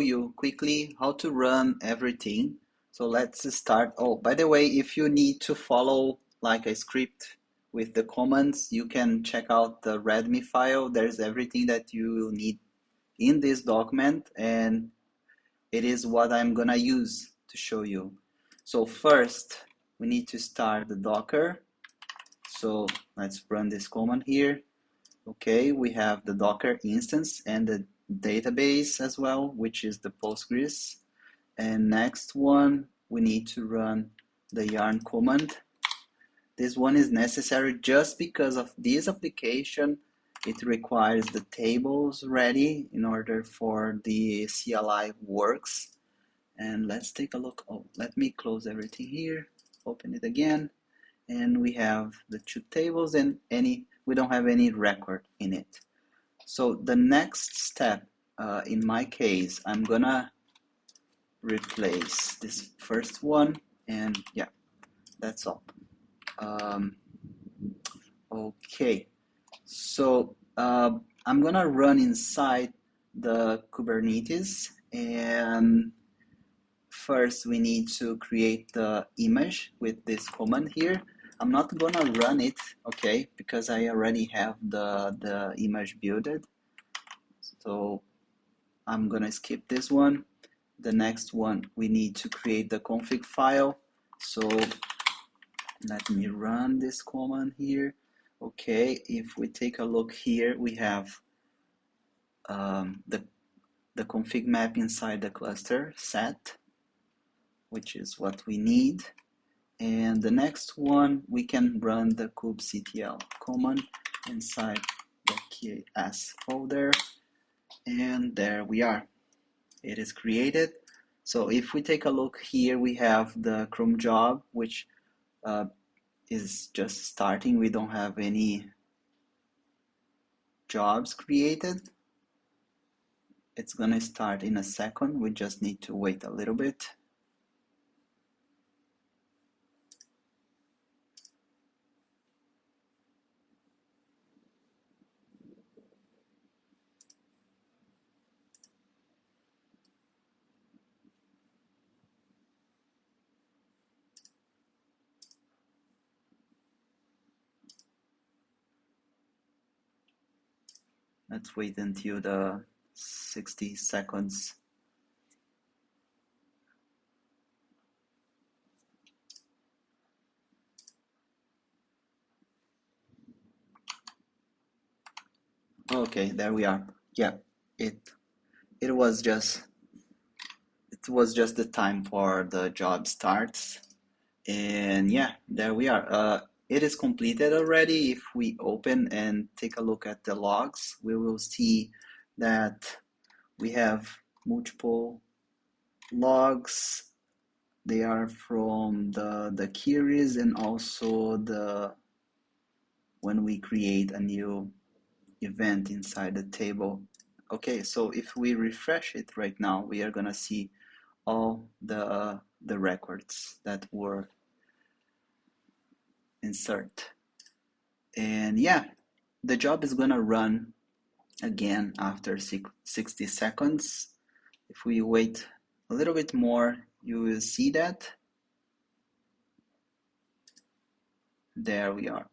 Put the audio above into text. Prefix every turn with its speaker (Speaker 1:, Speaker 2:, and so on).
Speaker 1: you quickly how to run everything. So let's start. Oh, by the way, if you need to follow like a script with the commands, you can check out the README file. There's everything that you will need in this document, and it is what I'm gonna use to show you. So first, we need to start the Docker. So let's run this command here. Okay, we have the Docker instance and the database as well, which is the Postgres. And next one, we need to run the yarn command. This one is necessary just because of this application. It requires the tables ready in order for the CLI works. And let's take a look. Oh, let me close everything here, open it again. And we have the two tables and we don't have any record in it. So the next step, in my case, I'm gonna replace this first one, and yeah, that's all. Okay, so I'm gonna run inside the Kubernetes, and first we need to create the image with this command here. I'm not gonna run it, okay, because I already have the image built. So I'm gonna skip this one. The next one, we need to create the config file. So let me run this command here. Okay, if we take a look here, we have the config map inside the cluster set, which is what we need. And the next one, we can run the kubectl command inside the KS folder. And there we are. It is created. So if we take a look here, we have the Chrome job, which is just starting. We don't have any jobs created. It's gonna start in a second. We just need to wait a little bit. Let's wait until the 60 seconds. Okay, there we are. Yeah, it was just the time for the job starts. And yeah, there we are. It is completed already. If we open and take a look at the logs, we will see that we have multiple logs. They are from the queries and also when we create a new event inside the table. Okay, so if we refresh it right now, we are gonna see all the records that were insert. And yeah, the job is gonna run again after 60 seconds. If we wait a little bit more, you will see that. There we are.